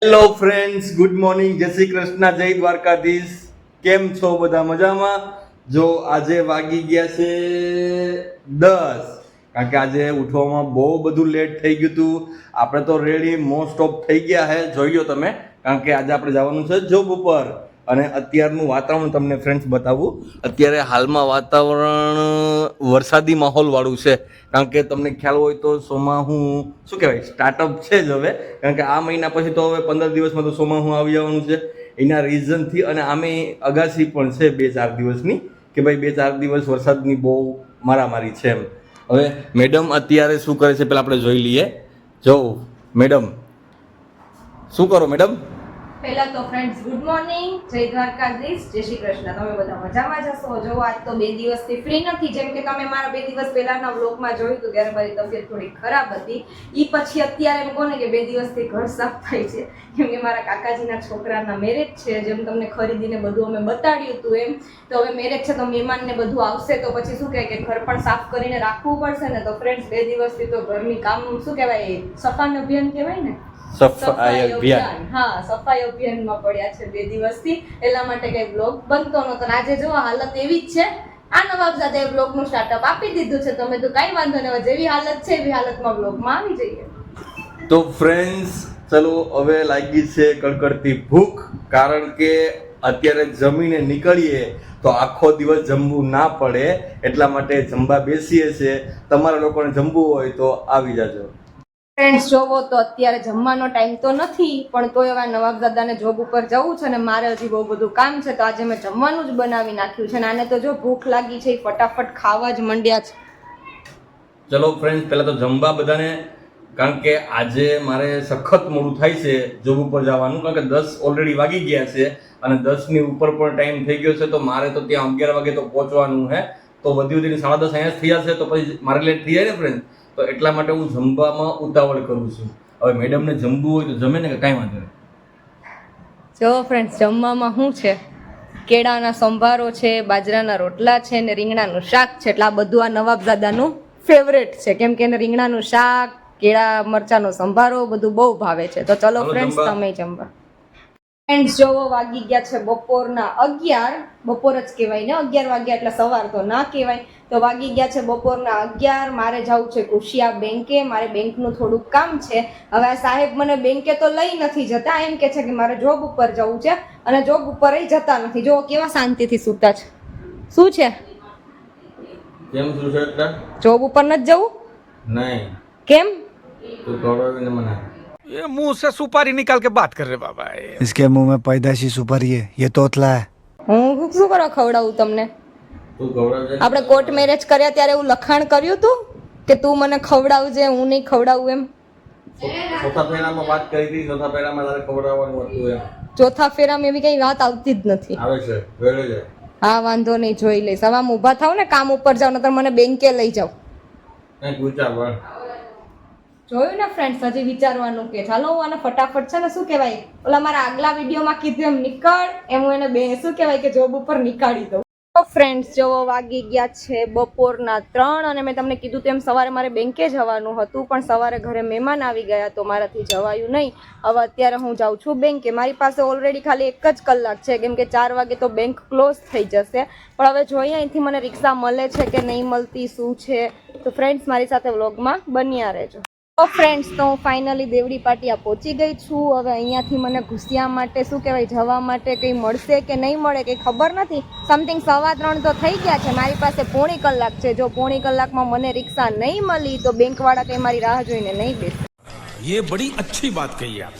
Hello friends, good morning, જય શ્રી કૃષ્ણ, જય દ્વારકાધીશ. કેમ છો બધા? મજામાં? જો આજે વાગી ગયા છે 10, કારણ કે આજે ઉઠવામાં બહુ બધું લેટ થઈ ગયું હતું. આપણે તો રેડી મોસ્ટ ઓફ થઈ ગયા છે, જોઈ લો તમે, કારણ કે આજે આપણે જવાનું છે જોબ ઉપર. અને અત્યારનું વાતાવરણ તમને ફ્રેન્ડ્સ બતાવું. અત્યારે હાલમાં વાતાવરણ વરસાદી માહોલ વાળું છે, કારણ કે તમને ખ્યાલ હોય તો સોમાહું શું કહેવાય સ્ટાર્ટઅપ છે જ હવે, કારણ કે આ મહિના પછી તો હવે 15 દિવસમાં તો સોમાહું આવી જવાનું છે. એના રીઝનથી અને આમે અગાસી પણ છે 2-4 દિવસની, કે ભાઈ 2-4 દિવસ વરસાદની બહુ મારામારી છે એમ. હવે મેડમ અત્યારે શું કરે છે પેલા આપણે જોઈ લઈએ. જો મેડમ શું કરો મેડમ? પહેલા તો ફ્રેન્ડ્સ ગુડ મોર્નિંગ, જય દ્વારકાધીશ, જય શ્રી કૃષ્ણ. તમે બધા મજામાં જશો? જો આજ તો 2 દિવસથી ફ્રી નથી, જેમ કે તમે મારા 2 દિવસ પહેલાના વ્લોગમાં જોયું હતું ત્યારે મારી તબિયત થોડી ખરાબ હતી. ઈ પછી અત્યારે એમ કહો ને કે 2 દિવસથી ઘર સાફ થાય છે, કેમ કે મારા કાકાજીના છોકરાના મેરેજ છે. જેમ તમને ખરીદીને બધું અમે બતાડ્યું હતું એમ, તો હવે મેરેજ છે તો મહેમાનને બધું આવશે, તો પછી શું કહે કે ઘર પણ સાફ કરીને રાખવું પડશે ને. તો ફ્રેન્ડ્સ 2 દિવસથી તો ઘરની કામ શું કહેવાય, સફાઈ અભિયાન કહેવાય ને, સફાઈ અભિયાન. હા, સફાઈ અભિયાનમાં પડ્યા છે 2 દિવસથી, એટલા માટે કઈ બ્લોગ બનતો નતો. આજે જો હાલત એવી જ છે. આ નવાબજાદે બ્લોગનું સ્ટાર્ટઅપ આપી દીધું છે, તમે તો કઈ વાંધો નહીં, જેવી હાલત છે એવી હાલતમાં બ્લોગમાં આવી જઈએ. તો ફ્રેન્ડ્સ ચલો, હવે લાગી છે કડકડતી ભૂખ, કારણ કે અત્યારે જમીને નીકળીએ તો આખો દિવસ જમવું ના પડે, એટલા માટે જમવા બેસીએ છીએ. તમારા લોકોને જમવું હોય તો આવી જાજો. ફ્રેન્ડ્સ જોવો તો અત્યારે જમવાનો ટાઈમ તો નથી, પણ તોય હવે નવાબદાદાને જોબ ઉપર જવું છે ને મારે હજી બહુ બધું કામ છે, તો આજે મેં જમવાનું જ બનાવી નાખ્યું છે. ને આને તો જો ભૂખ લાગી છે, ફટાફટ ખાવા જ મંડ્યા છે. ચલો ફ્રેન્ડ્સ, પહેલા તો જમવા બધાને, કારણ કે આજે મારે સખત મોડું થાય છે જોબ ઉપર જવાનું, કારણ કે 10 ઓલરેડી વાગી ગયા છે અને 10ની ઉપર પણ ટાઈમ થઈ ગયો છે. તો મારે તો ત્યાં 11 વાગે તો પહોંચવાનું છે, તો વધી વધીને 10:30 અહીંયા થયા છે, તો પછી મારે લેટ થઈ જાય ને ફ્રેન્ડ. તો એટલા માટે હું જમવામાં ઉતાવળ કરું છું. હવે મેડમને જમવું હોય તો જમે ને, કે કાંઈ વાંધો નહીં. જો ફ્રેન્ડ્સ જમવામાં શું છે, કેળાના સંભારો છે, બાજરાના રોટલા છે ને રીંગણાનું શાક છે. એટલે આ બધું આ નવાબજાદાનું ફેવરેટ છે, કેમ કે એને રીંગણાનું શાક, કેળા મરચાનો સંભારો બધું બહુ ભાવે છે. તો ચલો ફ્રેન્ડ્સ, તમે જમવા. ફ્રેન્ડ્સ જોવો વાગી ગયા છે બપોરના 11, બપોર જ કહેવાય ને, 11 વાગ્યા એટલે સવાર તો ના કહેવાય. તો વાગી ગયા છે બપોરના 11. મારે જવું છે કુશિયા બેંકે, મારે બેંકનું થોડુંક કામ છે. હવે આ સાહેબ મને બેંકે તો લઈ નથી જતા, એમ કે છે કે મારે જોબ ઉપર જવું છે, અને જોબ ઉપર જતા નથી. જો કેવા શાંતિથી સૂતા છે. શું છે? કેમ શું છે એટલે? જોબ ઉપર નથી જવું? નહીં. કેમ? તું ખવડાવીને મને. ये मुंह से सुपारी निकाल के बात कर रहे बाबा. इसके मुंह में पैदाशी सुपारी है, ये तोतला है. હું શું કરવા ખવડાવું તમને? તું ખવડાવજે. આપણે કોર્ટ મેરેજ કર્યા ત્યારે એવું લખાણ કર્યું હતું કે તું મને ખવડાવજે, હું નહીં ખવડાવું એમ. ચોથા ફેરામાં વાત કરી હતી, ચોથા ફેરામાં તારે ખવડાવવાનું હતું એમ. ચોથા ફેરામાં એવી કઈ વાત આવતી જ નથી. આવે છે વેળે જાય. હા વાંધો નહીં, જોઈ લઈશ. હવે આમ ઊભા થાવ ને, કામ ઉપર જાવ, નતર મને બેંકે લઈ જાવ. કંઈક વિચાર વળ. જોયું ને ફ્રેન્ડ્સ, હજી વિચારવાનું કે ચાલો હું આને ફટાફટ છે ને શું કહેવાય, ઓલા મારા આગલા વિડીયોમાં કીધું એમ નીકળ, એમ હું એને શું કહેવાય કે જોબ ઉપર નીકાળી દઉં. તો ફ્રેન્ડ્સ જોવો વાગી ગયા છે બપોરના 3, અને મેં તમને કીધું તેમ સવારે મારે બેંકે જવાનું હતું, પણ સવારે ઘરે મહેમાન આવી ગયા તો મારાથી જવાયું નહીં. હવે અત્યારે હું જાઉં છું બેંકે. મારી પાસે ઓલરેડી ખાલી 1 જ કલાક છે, કેમ કે 4 વાગે તો બેંક ક્લોઝ થઈ જશે. પણ હવે જોઈએ અહીંથી મને રિક્ષા મળે છે કે નહીં મળતી, શું છે. તો ફ્રેન્ડ્સ મારી સાથે વ્લોગમાં બન્યા રહેજો. તો ફ્રેન્ડ્સ તો હું ફાઇનલી દેવડી પાટિયા પહોંચી ગઈ છું. હવે અહીંયાથી મને ઘુસિયા માટે શું કહેવાય જવા માટે કંઈ મળશે કે નહીં મળે કંઈ ખબર નથી. સમથિંગ 3:15 તો થઈ ગયા છે. મારી પાસે પોણી કલાક છે. જો પોણી કલાકમાં મને રિક્ષા નહીં મળી તો બેંકવાળા કંઈ મારી રાહ જોઈને નહીં બેસે. ये बड़ी अच्छी बात कही आप.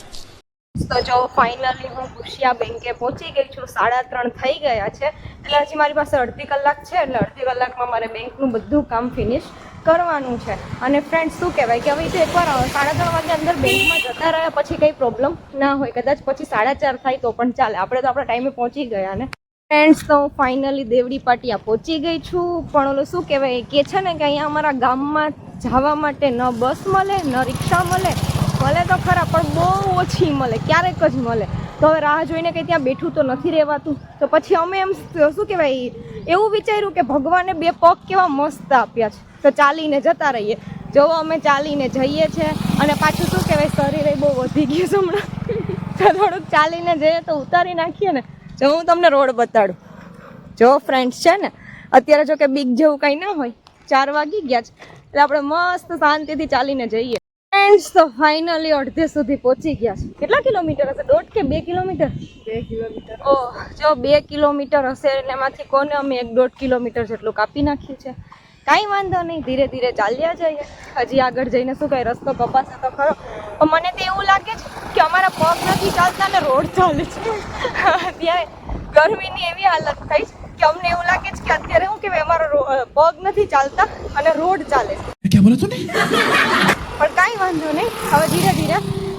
તો જો ફાઇનલી હું ઘુસિયા બેંકે પહોંચી ગઈ છું. 3:30 થઈ ગયા છે, એટલે હજી મારી પાસે અડધી કલાક છે. એટલે અડધી કલાકમાં મારે બેંકનું બધું કામ ફિનિશ કરવાનું છે. અને ફ્રેન્ડ્સ શું કહેવાય કે હવે એકવાર 3:30 વાગે અંદર બેંકમાં જતા રહ્યા પછી કંઈ પ્રોબ્લેમ ના હોય, કદાચ પછી 4:30 થાય તો પણ ચાલે, આપણે તો આપણા ટાઈમે પહોંચી ગયા ને. ફ્રેન્ડ્સ તો હું ફાઇનલી દેવડી પાટિયા પહોંચી ગઈ છું. પણ ઓલું શું કહેવાય કે છે ને કે અહીંયા અમારા ગામમાં જવા માટે ન બસ મળે ન રિક્ષા મળે તો ખરા, પણ બહુ ઓછી મળે, ક્યારેક જ મળે. તો હવે રાહ જોઈને કંઈ ત્યાં બેઠું તો નથી રહેવાતું. તો પછી અમે એમ શું કહેવાય એવું વિચાર્યું કે ભગવાને 2 પગ કેવા મસ્ત આપ્યા છે, તો ચાલીને જતા રહીએ. જો અમે ચાલીને જઈએ છીએ, અને પાછું શું કહેવાય શરીર બહુ વધી ગયું છે હમણાં. તો થોડુંક ચાલીને જઈએ તો ઉતારી નાખીએ ને. જો હું તમને રોડ બતાડું. જો ફ્રેન્ડ્સ છે ને, અત્યારે જો કે બીક જેવું કંઈ ના હોય, 4 વાગી ગયા છે એટલે આપણે મસ્ત શાંતિથી ચાલીને જઈએ. ફ્રેન્ડ્સ તો ફાઇનલી અડધે સુધી પહોંચી ગયા છે. કેટલા કિલોમીટર હશે? 1.5 કે 2 કિલોમીટર? 2 કિલોમીટર. ઓહ, જો 2 કિલોમીટર હશે એટલે એમાંથી કોને અમે 1.5 કિલોમીટર જેટલું કાપી નાખ્યું છે. કાંઈ વાંધો નહીં, ધીરે ધીરે ચાલ્યા જઈએ. હજી આગળ જઈને શું કાંઈ રસ્તો કપાશે તો ખરો, પણ મને તો એવું લાગે છે કે અમારા પગ નથી ચાલતા ને રોડ ચાલે છે. ત્યારે ગરમીની એવી હાલત થઈ છે કે અમને એવું લાગે છે કે અત્યારે શું કહેવાય, અમારો પગ નથી ચાલતા અને રોડ ચાલે છે. क्या बोला तूने? પણ કાંઈ વાંધો નહીં, હવે ધીરે ધીરે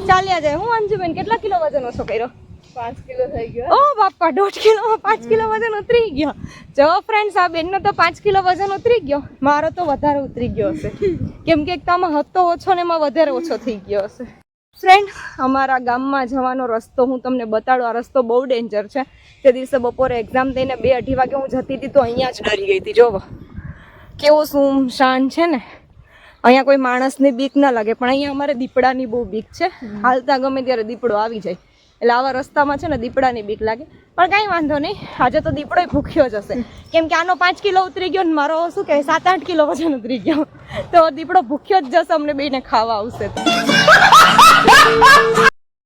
ચાલ્યા જાય. હું અંજુબેન કેટલા કિલો વજન ઓછો કર્યો? 5 કિલો થઈ ગયો. ઓ બાપા, 1.5 કિલોમાં 5 કિલો વજન ઉતરી ગયો. જો ફ્રેન્ડ્સ, આ બેનનો તો 5 કિલો વજન ઉતરી ગયો, મારો તો વધારે ઉતરી ગયો હશે, કેમ કે એક તો આમાં હતો ઓછો ને એમાં વધારે ઓછો થઈ ગયો હશે. ફ્રેન્ડ, અમારા ગામમાં જવાનો રસ્તો હું તમને બતાડું. આ રસ્તો બહુ ડેન્જર છે. તે દિવસે બપોરે એક્ઝામ દઈને 2-2:30 વાગે હું જતી હતી તો અહીંયા જ ડરી ગઈ હતી. જોવો કેવો સુમસાન છે ને, અહીંયા કોઈ માણસની બીક ના લાગે, પણ અહીંયા અમારે દીપડાની બહુ બીક છે. હાલતા ગમે ત્યારે દીપડો આવી જાય, એટલે આવા રસ્તામાં છે ને દીપડાની બીક લાગે. પણ કાંઈ વાંધો નહીં, આજે તો દીપડો ભૂખ્યો જ હશે, કેમ કે આનો 5 કિલો ઉતરી ગયો ને મારો શું કહેવાય 7-8 કિલો વજન ઉતરી ગયો, તો દીપડો ભૂખ્યો જ જશે, અમને બેને ખાવા આવશે.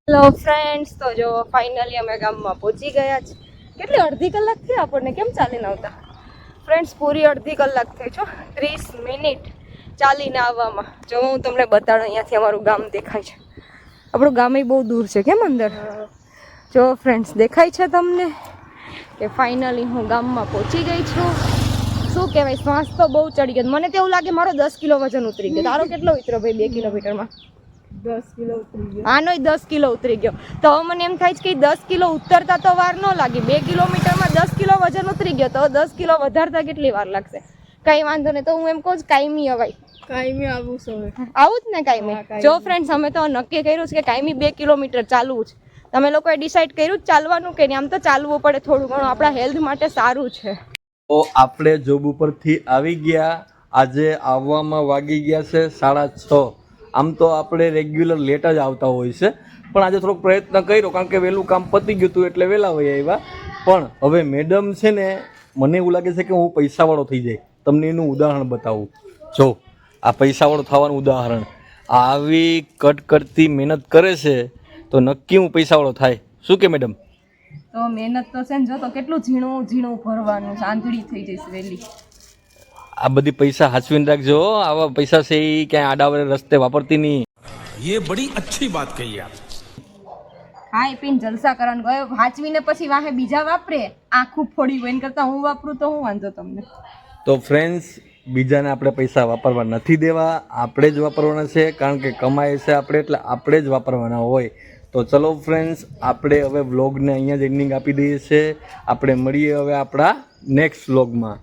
હેલો ફ્રેન્ડ્સ, તો જો ફાઇનલી અમે ગામમાં પહોંચી ગયા છે. કેટલી અડધી કલાક થઈ આપણને કેમ ચાલીને આવતા? ફ્રેન્ડ્સ, પૂરી અડધી કલાક થઈ છો, 30 મિનિટ ચાલીને આવવામાં. જો હું તમને બતાડું, અહીંયાથી અમારું ગામ દેખાય છે. આપણું ગામ બહુ દૂર છે કેમ અંદર. જો ફ્રેન્ડ્સ, દેખાય છે તમને કે ફાઇનલી હું ગામમાં પહોંચી ગઈ છું. શું કહેવાય, શ્વાસ તો બહુ ચડી ગયો. મને તો એવું લાગે મારો 10 કિલો વજન ઉતરી ગયો. તારો કેટલો ઉતર્યો ભાઈ 2 કિલોમીટરમાં? 10 કિલો ઉતરી ગયો. આનોય 10 કિલો ઉતરી ગયો. તો મને એમ થાય છે કે 10 કિલો ઉતરતા તો વાર ન લાગી, 2 કિલોમીટરમાં 10 કિલો વજન ઉતરી ગયો, તો 10 કિલો વધારતા કેટલી વાર લાગશે? કઈ વાંધો નહીં, તો હું એમ કહું છું કાયમી અવાય. કાયમી આવું છે, આવું જ ને કાયમી. જો ફ્રેન્ડ્સ, અમે તો નક્કી કર્યું છે કે કાયમી 2 કિલોમીટર ચાલવું છે. તમે લોકોએ ડિસાઈડ કર્યું જ ચાલવાનું કે નહીં? આમ તો ચાલવું પડે થોડું ઘણું, આપણા હેલ્થ માટે સારું છે. તો આપણે જોબ ઉપરથી આવી ગયા. આજે આવવામાં વાગી ગયા છે 6:30. આમ તો આપણે રેગ્યુલર લેટ જ આવતા હોય છે, પણ આજે થોડોક પ્રયત્ન કર્યો કારણ કે વહેલું કામ પતી ગયું હતું એટલે વહેલા વહી આવ્યા. પણ હવે મેડમ છે ને, મને એવું લાગે છે કે હું પૈસાવાળો થઈ જાય. તમને એનું ઉદાહરણ બતાવું. જો આ પૈસાવાળો થવાનું ઉદાહરણ, આવી કટકટતી મહેનત કરે છે તો નક્કી હું પૈસાવાળો થાય. શું કે મેડમ? તો મહેનત તો છે ને, જો તો કેટલું ઝીણું ઝીણું ભરવાનું છે, આંધળી થઈ જઈશ વહેલી. આ બધી પૈસા હાચવીને રાખજો. આવા પૈસા છે એ ક્યાંય આડાવડે રસ્તે વાપરતી નહીં. ये बड़ी अच्छी बात कही आप. ખાઈ પીને જલસા કરવાનું, ગયો વાંચવીને પછી વાહે બીજા વાપરે, આખું ફોડી હોય એના કરતાં હું વાપરું તો હું વાંધો તમને. તો ફ્રેન્ડ્સ, બીજાને આપણે પૈસા વાપરવા નથી દેવા, આપણે જ વાપરવાના છે. કારણ કે કમાય છે આપણે, એટલે આપણે જ વાપરવાના હોય. તો ચલો ફ્રેન્ડ્સ, આપણે હવે વ્લોગને અહીંયા જ એન્ડિંગ આપી દઈએ છીએ. આપણે મળીએ હવે આપણા નેક્સ્ટ વ્લોગમાં.